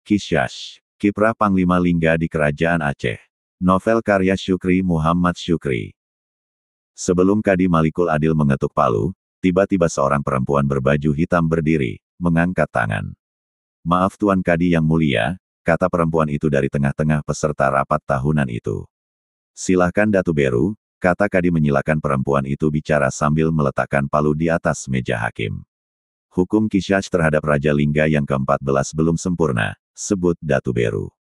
Kishash, Kiprah Panglima Lingga di Kerajaan Aceh. Novel karya Syukri Muhammad Syukri. Sebelum Kadi Malikul Adil mengetuk palu, tiba-tiba seorang perempuan berbaju hitam berdiri, mengangkat tangan. "Maaf Tuan Kadi yang mulia," kata perempuan itu dari tengah-tengah peserta rapat tahunan itu. "Silahkan Datu Beru," kata Kadi menyilakan perempuan itu bicara sambil meletakkan palu di atas meja hakim. "Hukum Kishash terhadap Raja Lingga yang ke-14 belum sempurna, sebut Datu Beru."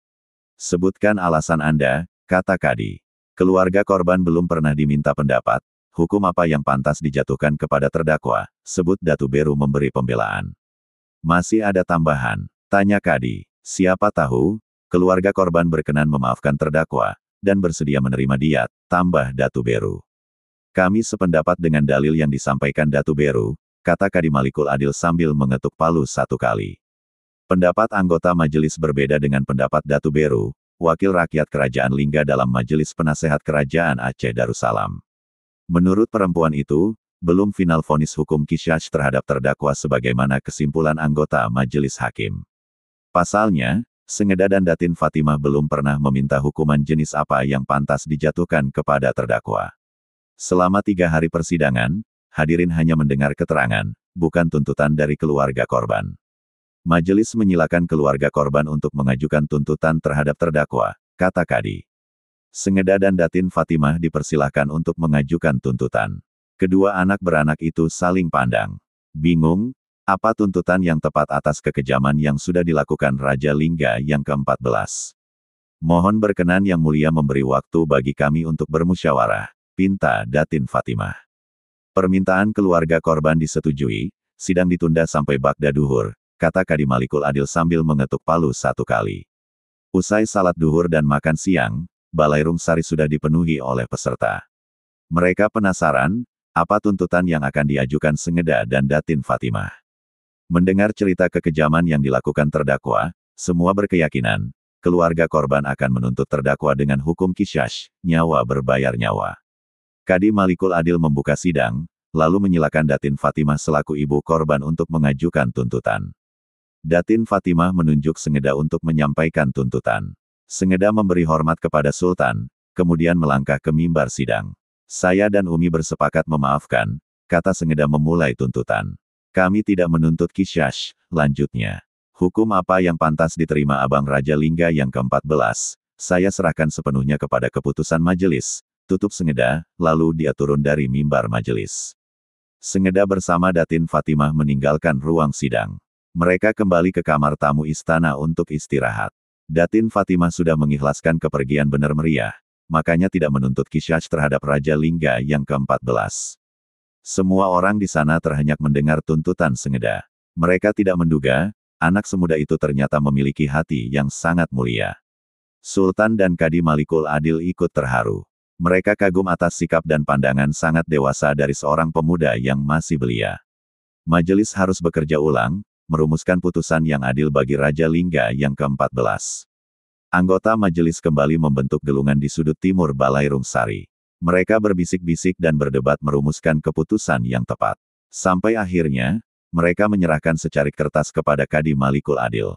"Sebutkan alasan Anda," kata Kadi. "Keluarga korban belum pernah diminta pendapat, hukum apa yang pantas dijatuhkan kepada terdakwa, sebut Datu Beru memberi pembelaan." "Masih ada tambahan?" tanya Kadi. "Siapa tahu, keluarga korban berkenan memaafkan terdakwa, dan bersedia menerima diat," tambah Datu Beru. "Kami sependapat dengan dalil yang disampaikan Datu Beru," kata Kadi Malikul Adil sambil mengetuk palu 1 kali. Pendapat anggota majelis berbeda dengan pendapat Datu Beru, wakil rakyat Kerajaan Lingga dalam Majelis Penasehat Kerajaan Aceh Darussalam. Menurut perempuan itu, belum final vonis hukum Kishash terhadap terdakwa sebagaimana kesimpulan anggota majelis hakim. Pasalnya, Sengeda dan Datin Fatimah belum pernah meminta hukuman jenis apa yang pantas dijatuhkan kepada terdakwa. Selama 3 hari persidangan, hadirin hanya mendengar keterangan, bukan tuntutan dari keluarga korban. Majelis menyilakan keluarga korban untuk mengajukan tuntutan terhadap terdakwa, kata Kadi. Sengeda dan Datin Fatimah dipersilahkan untuk mengajukan tuntutan. Kedua anak beranak itu saling pandang. Bingung, apa tuntutan yang tepat atas kekejaman yang sudah dilakukan Raja Lingga yang ke-14. "Mohon berkenan Yang Mulia memberi waktu bagi kami untuk bermusyawarah," pinta Datin Fatimah. Permintaan keluarga korban disetujui, sidang ditunda sampai Bagda Duhur, kata Kadi Malikul Adil sambil mengetuk palu 1 kali. Usai salat duhur dan makan siang, Balairung Sari sudah dipenuhi oleh peserta. Mereka penasaran, apa tuntutan yang akan diajukan Sengeda dan Datin Fatimah. Mendengar cerita kekejaman yang dilakukan terdakwa, semua berkeyakinan, keluarga korban akan menuntut terdakwa dengan hukum Kishash, nyawa berbayar nyawa. Kadi Malikul Adil membuka sidang, lalu menyilakan Datin Fatimah selaku ibu korban untuk mengajukan tuntutan. Datin Fatimah menunjuk Sengeda untuk menyampaikan tuntutan. Sengeda memberi hormat kepada Sultan, kemudian melangkah ke mimbar sidang. "Saya dan Umi bersepakat memaafkan," kata Sengeda memulai tuntutan. "Kami tidak menuntut Kishash," lanjutnya. "Hukum apa yang pantas diterima Abang Raja Lingga yang ke-14, saya serahkan sepenuhnya kepada keputusan majelis," tutup Sengeda, lalu dia turun dari mimbar majelis. Sengeda bersama Datin Fatimah meninggalkan ruang sidang. Mereka kembali ke kamar tamu istana untuk istirahat. Datin Fatimah sudah mengikhlaskan kepergian benar meriah, makanya tidak menuntut Kishash terhadap Raja Lingga yang ke-14. Semua orang di sana terhenyak mendengar tuntutan Sengeda. Mereka tidak menduga, anak semuda itu ternyata memiliki hati yang sangat mulia. Sultan dan Kadi Malikul Adil ikut terharu. Mereka kagum atas sikap dan pandangan sangat dewasa dari seorang pemuda yang masih belia. Majelis harus bekerja ulang, merumuskan putusan yang adil bagi Raja Lingga yang ke-14. Anggota majelis kembali membentuk gelungan di sudut timur Balairung Sari. Mereka berbisik-bisik dan berdebat merumuskan keputusan yang tepat. Sampai akhirnya, mereka menyerahkan secarik kertas kepada Kadi Malikul Adil.